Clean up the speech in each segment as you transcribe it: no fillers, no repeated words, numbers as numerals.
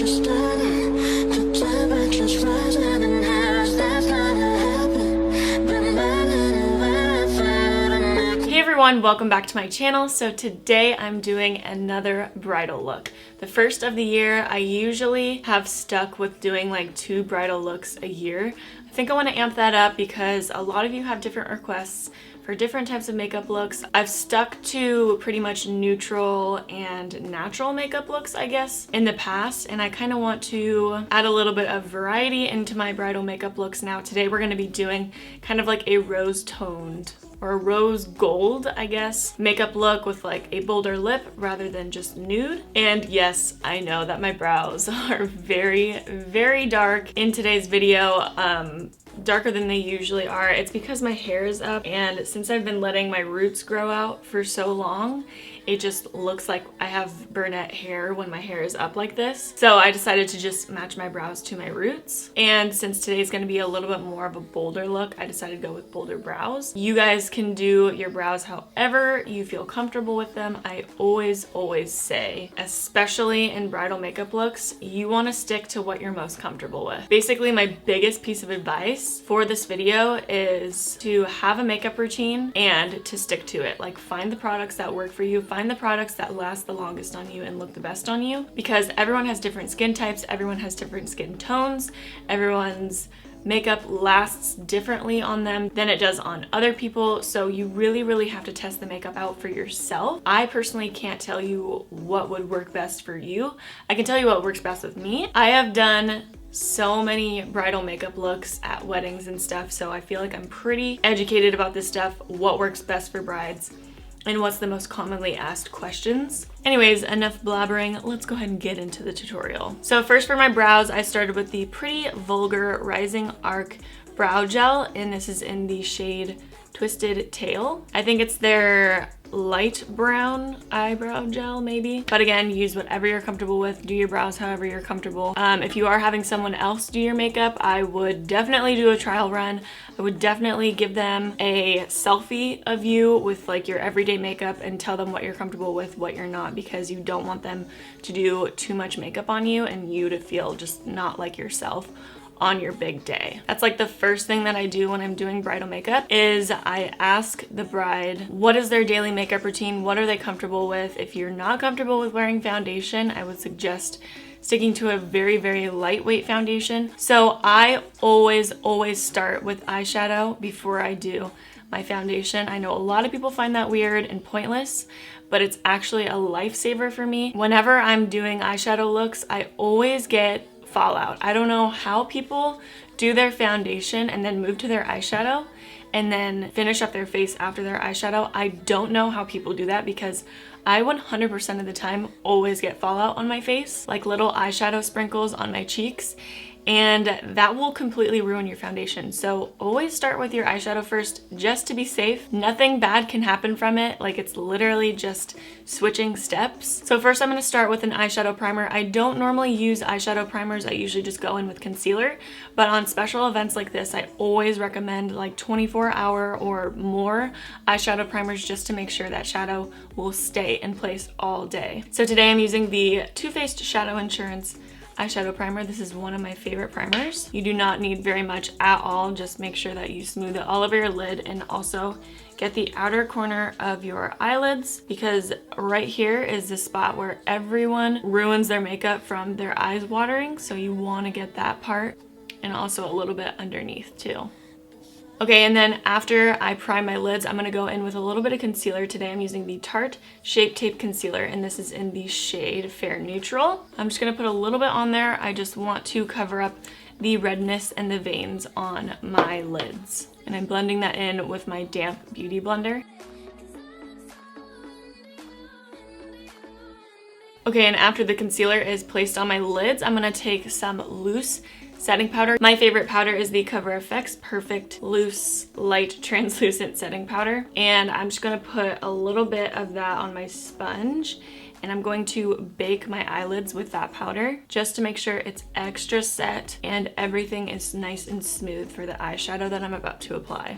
Hey everyone, welcome back to my channel. So today I'm doing another bridal look. The first of the year. I usually have stuck with doing like 2 bridal looks a year. I think I want to amp that up because a lot of you have different requests for different types of makeup looks. I've stuck to pretty much neutral and natural makeup looks, I guess, in the past, and I kind of want to add a little bit of variety into my bridal makeup looks now. Today we're going to be doing kind of like a rose toned or a rose gold, I guess, makeup look with like a bolder lip rather than just nude. And yes, I know that my brows are very, very dark in today's video. Darker than they usually are. It's because my hair is up, and since I've been letting my roots grow out for so long, it just looks like I have brunette hair when my hair is up like this. So I decided to just match my brows to my roots. And since today's gonna be a little bit more of a bolder look, I decided to go with bolder brows. You guys can do your brows however you feel comfortable with them. I always say, especially in bridal makeup looks, you wanna stick to what you're most comfortable with. Basically, my biggest piece of advice for this video is to have a makeup routine and to stick to it. Like, find the products that work for you, find the products that last the longest on you and look the best on you, because everyone has different skin types, everyone has different skin tones, everyone's makeup lasts differently on them than it does on other people, so you really have to test the makeup out for yourself. I personally can't tell you what would work best for you. I can tell you what works best with me. I have done so many bridal makeup looks at weddings and stuff, so I feel like I'm pretty educated about this stuff, what works best for brides and what's the most commonly asked questions. Anyways, enough blabbering, let's go ahead and get into the tutorial. So first, for my brows, I started with the Pretty Vulgar Rising Arc Brow Gel, and this is in the shade Twisted Tail. I think it's their light brown eyebrow gel maybe, but again, use whatever you're comfortable with. Do your brows however you're comfortable. If you are having someone else do your makeup, I would definitely do a trial run. I would definitely give them a selfie of you with like your everyday makeup and tell them what you're comfortable with, what you're not, because you don't want them to do too much makeup on you and you to feel just not like yourself on your big day. That's like the first thing that I do when I'm doing bridal makeup, is I ask the bride what is their daily makeup routine, what are they comfortable with. If you're not comfortable with wearing foundation, I would suggest sticking to a very lightweight foundation. So I always start with eyeshadow before I do my foundation. I know a lot of people find that weird and pointless, but it's actually a lifesaver for me. Whenever I'm doing eyeshadow looks, I always get fallout. I don't know how people do their foundation and then move to their eyeshadow and then finish up their face after their eyeshadow. I don't know how people do that, because I 100% of the time always get fallout on my face, like little eyeshadow sprinkles on my cheeks, and that will completely ruin your foundation. So always start with your eyeshadow first, just to be safe. Nothing bad can happen from it. Like, it's literally just switching steps. So first I'm gonna start with an eyeshadow primer. I don't normally use eyeshadow primers. I usually just go in with concealer, but on special events like this, I always recommend like 24-hour or more eyeshadow primers, just to make sure that shadow will stay in place all day. So today I'm using the Too Faced Shadow Insurance eyeshadow primer. This is one of my favorite primers. You do not need very much at all. Just make sure that you smooth it all over your lid, and also get the outer corner of your eyelids, because right here is the spot where everyone ruins their makeup from their eyes watering. So you want to get that part, and also a little bit underneath too. Okay, and then after I prime my lids, I'm gonna go in with a little bit of concealer. Today I'm using the Tarte Shape Tape Concealer, and this is in the shade Fair Neutral. I'm just gonna put a little bit on there. I just want to cover up the redness and the veins on my lids. And I'm blending that in with my damp beauty blender. Okay, and after the concealer is placed on my lids, I'm gonna take some loose setting powder. My favorite powder is the Cover FX Perfect Loose Light Translucent Setting Powder. And I'm just gonna put a little bit of that on my sponge, and I'm going to bake my eyelids with that powder just to make sure it's extra set and everything is nice and smooth for the eyeshadow that I'm about to apply.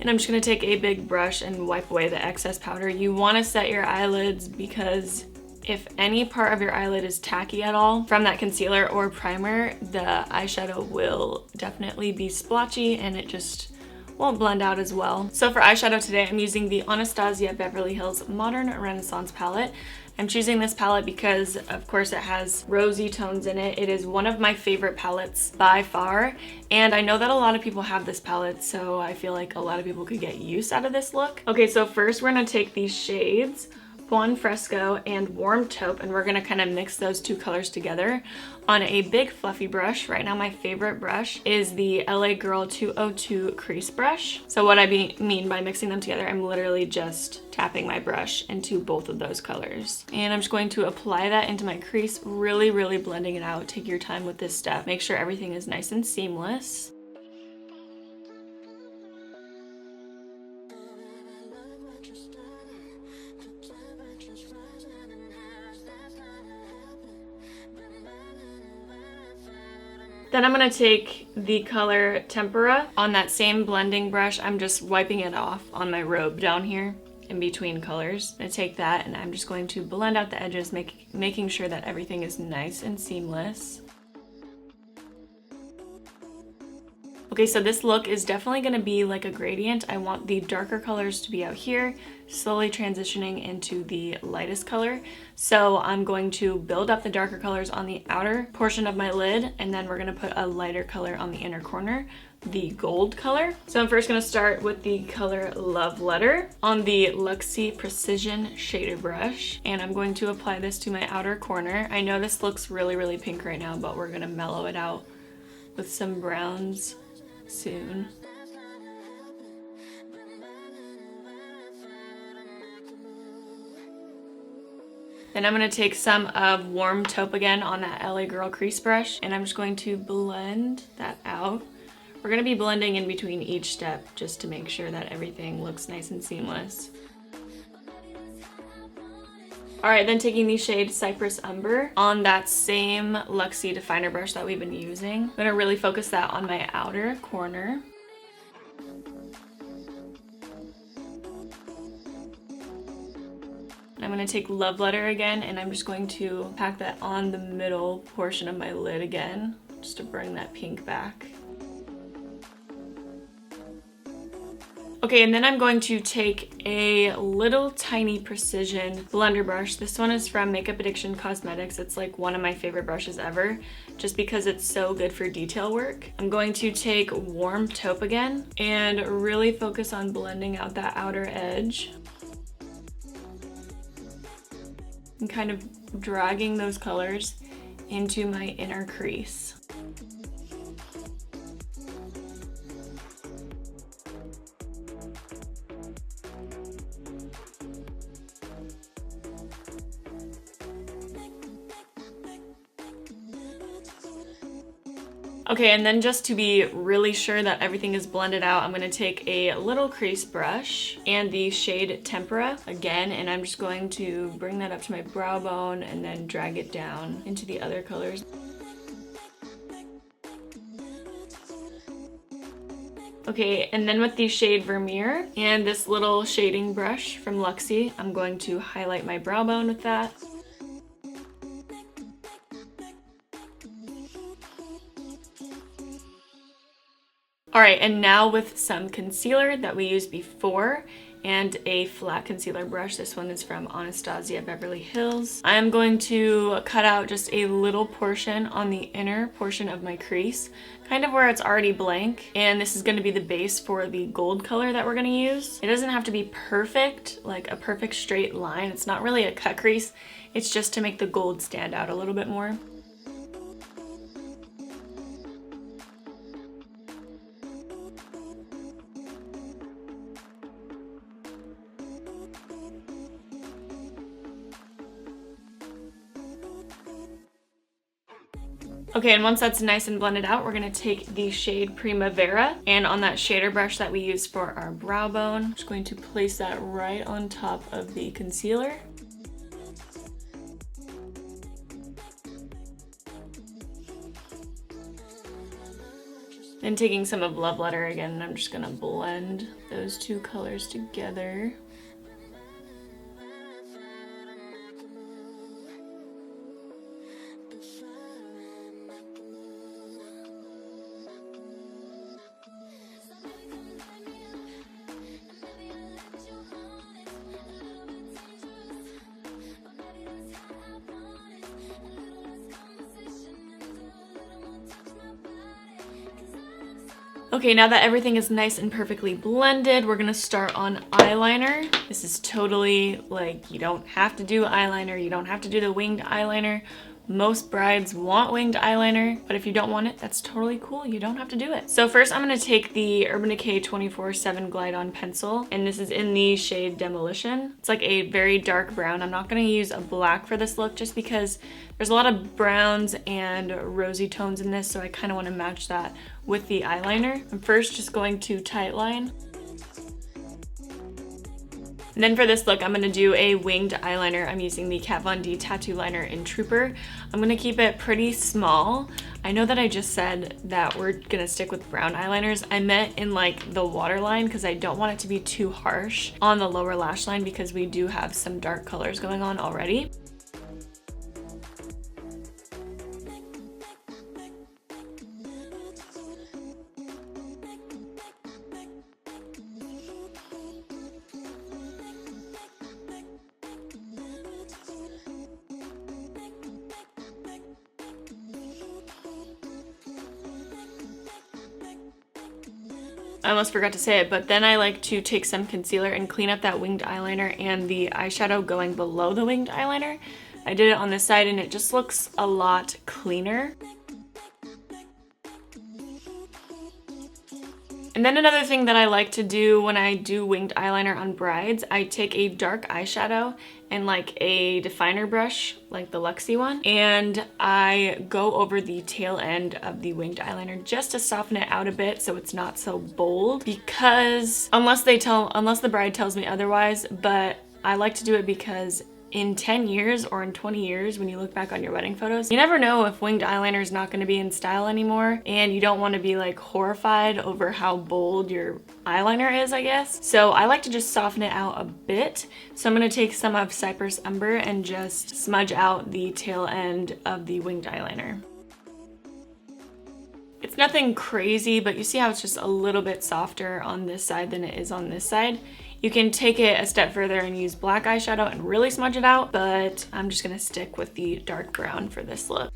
And I'm just gonna take a big brush and wipe away the excess powder. You wanna set your eyelids because If any part of your eyelid is tacky at all from that concealer or primer, the eyeshadow will definitely be splotchy and it just won't blend out as well. So for eyeshadow today, I'm using the Anastasia Beverly Hills Modern Renaissance palette. I'm choosing this palette because, of course, it has rosy tones in it. It is one of my favorite palettes by far, and I know that a lot of people have this palette, so I feel like a lot of people could get use out of this look. Okay, so first we're gonna take these shades, Buon Fresco and Warm Taupe, and we're gonna kind of mix those two colors together on a big fluffy brush. Right now my favorite brush is the LA Girl 202 crease brush. So what I mean by mixing them together, I'm literally just tapping my brush into both of those colors. And I'm just going to apply that into my crease, really blending it out. Take your time with this step. Make sure everything is nice and seamless. Then I'm gonna take the color Tempera. On that same blending brush, I'm just wiping it off on my robe down here in between colors. I'm gonna take that and I'm just going to blend out the edges, making sure that everything is nice and seamless. Okay, so this look is definitely gonna be like a gradient. I want the darker colors to be out here, slowly transitioning into the lightest color. So I'm going to build up the darker colors on the outer portion of my lid, and then we're gonna put a lighter color on the inner corner, the gold color. So I'm first gonna start with the color Love Letter on the Luxie Precision Shader Brush, and I'm going to apply this to my outer corner. I know this looks really pink right now, but we're gonna mellow it out with some browns soon. Then I'm going to take some of Warm Taupe again on that LA Girl crease brush, and I'm just going to blend that out. We're going to be blending in between each step just to make sure that everything looks nice and seamless. Alright, then taking the shade Cypress Umber on that same Luxie definer brush that we've been using. I'm going to really focus that on my outer corner. I'm going to take Love Letter again, and I'm just going to pack that on the middle portion of my lid again, just to bring that pink back. Okay, and then I'm going to take a little tiny precision blender brush. This one is from Makeup Addiction Cosmetics. It's like one of my favorite brushes ever, just because it's so good for detail work. I'm going to take Warm Taupe again and really focus on blending out that outer edge. And kind of dragging those colors into my inner crease. Okay, and then just to be really sure that everything is blended out, I'm going to take a little crease brush and the shade Tempera again, and I'm just going to bring that up to my brow bone and then drag it down into the other colors. Okay, and then with the shade Vermeer and this little shading brush from Luxie, I'm going to highlight my brow bone with that. Alright, and now with some concealer that we used before and a flat concealer brush. This one is from Anastasia Beverly Hills. I am going to cut out just a little portion on the inner portion of my crease, kind of where it's already blank, and this is going to be the base for the gold color that we're going to use. It doesn't have to be perfect, like a perfect straight line. It's not really a cut crease. It's just to make the gold stand out a little bit more. Okay, and once that's nice and blended out, we're gonna take the shade Primavera, and on that shader brush that we used for our brow bone, I'm just going to place that right on top of the concealer. Then taking some of Love Letter again, and I'm just gonna blend those two colors together. Okay, now that everything is nice and perfectly blended, we're gonna start on eyeliner. This is totally like, you don't have to do eyeliner, you don't have to do the winged eyeliner. Most brides want winged eyeliner, but if you don't want it, that's totally cool. You don't have to do it. So first I'm gonna take the Urban Decay 24/7 Glide On Pencil, and this is in the shade Demolition. It's like a very dark brown. I'm not gonna use a black for this look just because there's a lot of browns and rosy tones in this, so I kind of want to match that with the eyeliner. I'm first just going to tightline. And then for this look, I'm gonna do a winged eyeliner. I'm using the Kat Von D Tattoo Liner in Trooper. I'm gonna keep it pretty small. I know that I just said that we're gonna stick with brown eyeliners. I meant in like the waterline because I don't want it to be too harsh on the lower lash line because we do have some dark colors going on already. I almost forgot to say it, but then I like to take some concealer and clean up that winged eyeliner and the eyeshadow going below the winged eyeliner. I did it on this side and it just looks a lot cleaner. And then another thing that I like to do when I do winged eyeliner on brides, I take a dark eyeshadow and like a definer brush, like the Luxie one, and I go over the tail end of the winged eyeliner just to soften it out a bit so it's not so bold, because unless the bride tells me otherwise, but I like to do it because in 10 years or in 20 years, when you look back on your wedding photos, you never know if winged eyeliner is not going to be in style anymore, and you don't want to be like horrified over how bold your eyeliner is, I guess. So I like to just soften it out a bit. So I'm going to take some of Cypress Umber and just smudge out the tail end of the winged eyeliner. It's nothing crazy, but you see how it's just a little bit softer on this side than it is on this side. You can take it a step further and use black eyeshadow and really smudge it out, but I'm just gonna stick with the dark brown for this look.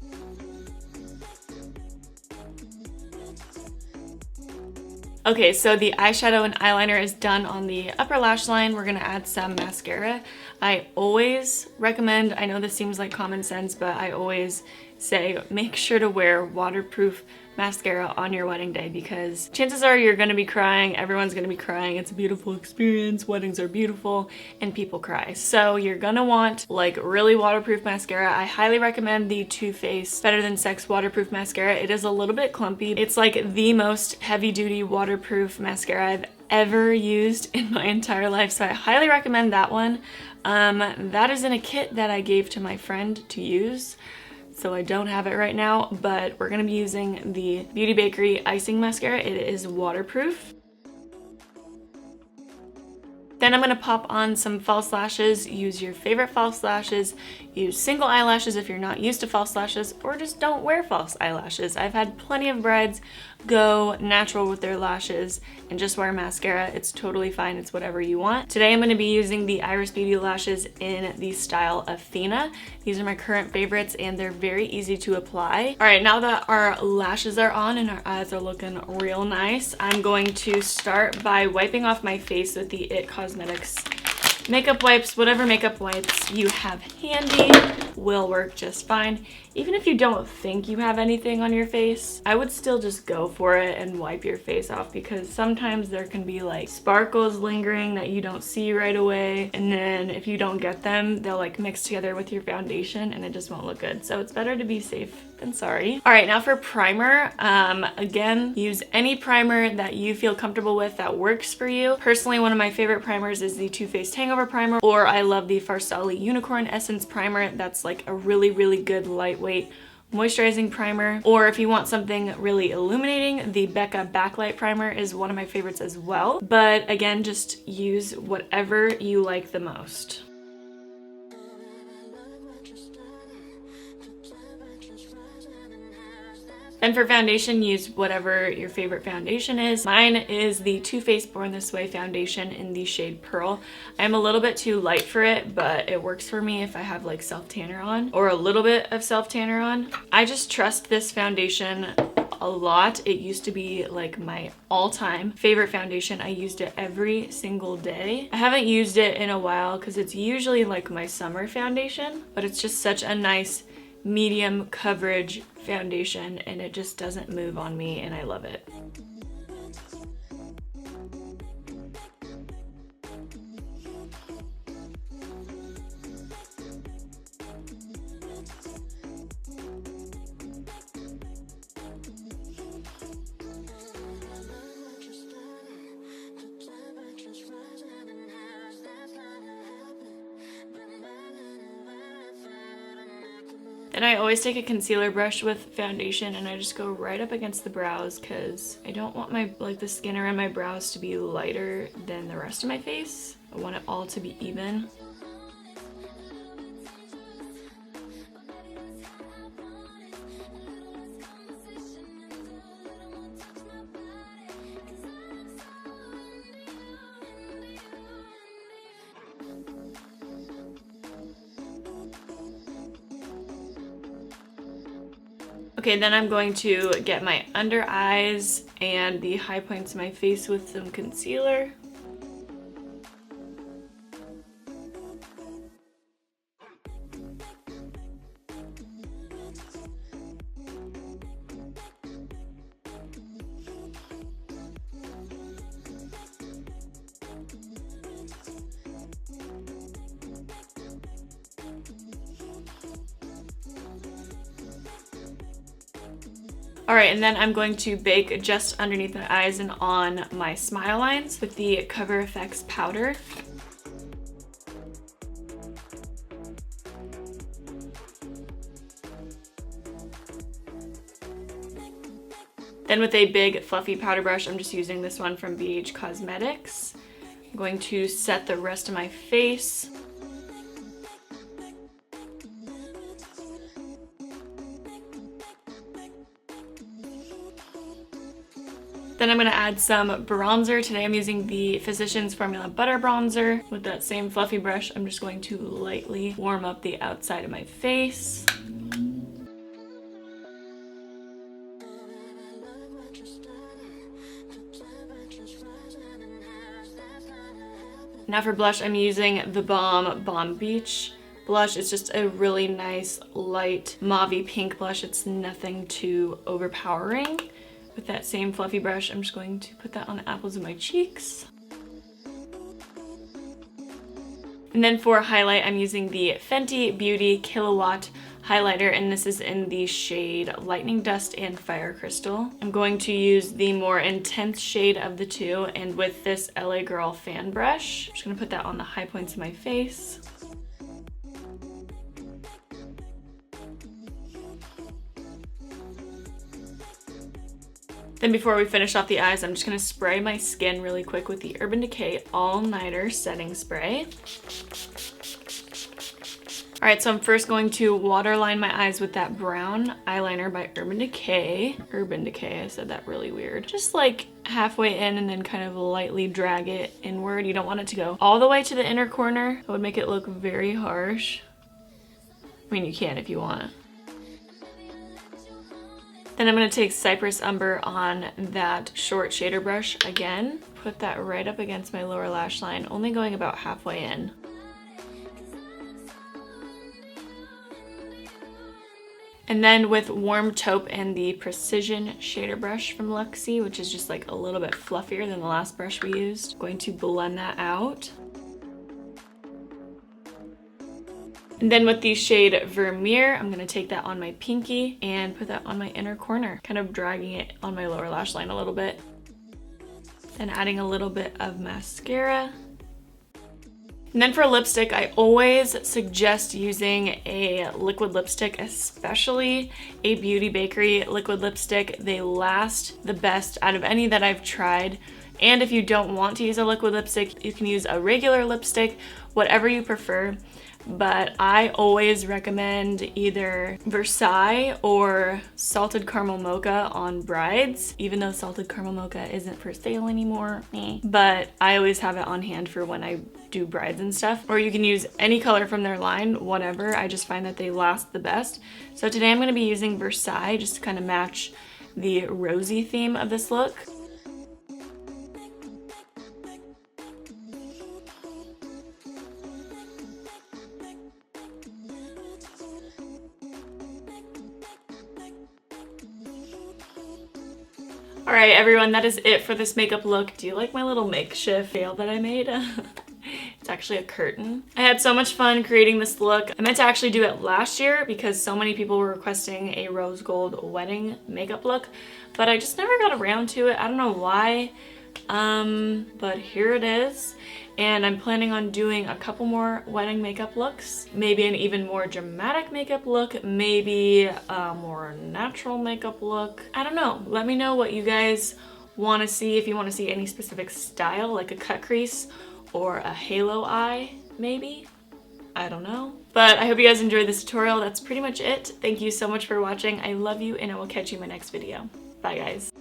Okay, so the eyeshadow and eyeliner is done on the upper lash line. We're gonna add some mascara. I always recommend, I know this seems like common sense, but I always say make sure to wear waterproof mascara on your wedding day, because chances are you're gonna be crying, everyone's gonna be crying, it's a beautiful experience, weddings are beautiful, and people cry. So you're gonna want like really waterproof mascara. I highly recommend the Too Faced Better Than Sex waterproof mascara. It is a little bit clumpy. It's like the most heavy duty waterproof mascara I've ever used in my entire life, so I highly recommend that one. That is in a kit that I gave to my friend to use, so I don't have it right now, but we're gonna be using the Beauty Bakerie Icing mascara. It is waterproof. Then I'm gonna pop on some false lashes. Use your favorite false lashes. Use single eyelashes if you're not used to false lashes, or just don't wear false eyelashes. I've had plenty of brides go natural with their lashes and just wear mascara. It's totally fine, it's whatever you want. Today I'm gonna be using the Iris Beauty lashes in the style Athena. These are my current favorites and they're very easy to apply. All right, now that our lashes are on and our eyes are looking real nice, I'm going to start by wiping off my face with the IT Cosmetics makeup wipes. Whatever makeup wipes you have handy will work just fine. Even if you don't think you have anything on your face, I would still just go for it and wipe your face off, because sometimes there can be like sparkles lingering that you don't see right away, and then if you don't get them, they'll like mix together with your foundation and it just won't look good. So it's better to be safe than sorry. All right, now for primer. Again, use any primer that you feel comfortable with that works for you. Personally, one of my favorite primers is the Too Faced Hangover primer, or I love the Versailles Unicorn Essence primer. That's like a really, really good lightweight moisturizing primer. Or if you want something really illuminating, the Becca Backlight primer is one of my favorites as well. But again, just use whatever you like the most. Then for foundation, use whatever your favorite foundation is. Mine is the Too Faced Born This Way foundation in the shade Pearl. I'm a little bit too light for it, but it works for me if I have like self tanner on, or a little bit of self tanner on. I just trust this foundation a lot. It used to be like my all-time favorite foundation. I used it every single day. I haven't used it in a while because it's usually like my summer foundation, but it's just such a nice medium coverage foundation and it just doesn't move on me and I love it. And I always take a concealer brush with foundation and I just go right up against the brows because I don't want my the skin around my brows to be lighter than the rest of my face. I want it all to be even. Okay, then I'm going to get my under eyes and the high points of my face with some concealer. Alright, and then I'm going to bake just underneath my eyes and on my smile lines with the Cover FX powder. Then with a big fluffy powder brush, I'm just using this one from BH Cosmetics. I'm going to set the rest of my face. Then I'm going to add some bronzer. Today I'm using the Physicians Formula Butter Bronzer. With that same fluffy brush, I'm just going to lightly warm up the outside of my face. Now for blush, I'm using the Balm Beach blush. It's just a really nice, light, mauve-y pink blush. It's nothing too overpowering. With that same fluffy brush, I'm just going to put that on the apples of my cheeks. And then for highlight, I'm using the Fenty Beauty Killawatt highlighter, and this is in the shade Lightning Dust and Fire Crystal. I'm going to use the more intense shade of the two, and with this LA Girl fan brush, I'm just gonna put that on the high points of my face. Then before we finish off the eyes, I'm just gonna spray my skin really quick with the Urban Decay All Nighter Setting Spray. Alright, so I'm first going to waterline my eyes with that brown eyeliner by Urban Decay. Urban Decay, I said that really weird. Just like halfway in and then kind of lightly drag it inward. You don't want it to go all the way to the inner corner. That would make it look very harsh. I mean, you can if you want. Then I'm going to take Cypress Umber on that short shader brush again. Put that right up against my lower lash line, only going about halfway in. And then with Warm Taupe and the Precision shader brush from Luxie, which is just like a little bit fluffier than the last brush we used, I'm going to blend that out. And then with the shade Vermeer, I'm going to take that on my pinky and put that on my inner corner, kind of dragging it on my lower lash line a little bit. Then adding a little bit of mascara. And then for lipstick, I always suggest using a liquid lipstick, especially a Beauty Bakerie liquid lipstick. They last the best out of any that I've tried. And if you don't want to use a liquid lipstick, you can use a regular lipstick, whatever you prefer. But I always recommend either Versailles or Salted Caramel Mocha on brides, even though Salted Caramel Mocha isn't for sale anymore. But I always have it on hand for when I do brides and stuff. Or you can use any color from their line, whatever. I just find that they last the best. So today I'm going to be using Versailles just to kind of match the rosy theme of this look. Alright everyone, that is it for this makeup look. Do you like my little makeshift veil that I made? It's actually a curtain. I had so much fun creating this look. I meant to actually do it last year because so many people were requesting a rose gold wedding makeup look, but I just never got around to it. I don't know why, but here it is. And I'm planning on doing a couple more wedding makeup looks. Maybe an even more dramatic makeup look, maybe a more natural makeup look. I don't know. Let me know what you guys want to see, if you want to see any specific style, like a cut crease or a halo eye, maybe. I don't know. But I hope you guys enjoyed this tutorial. That's pretty much it. Thank you so much for watching. I love you, and I will catch you in my next video. Bye, guys.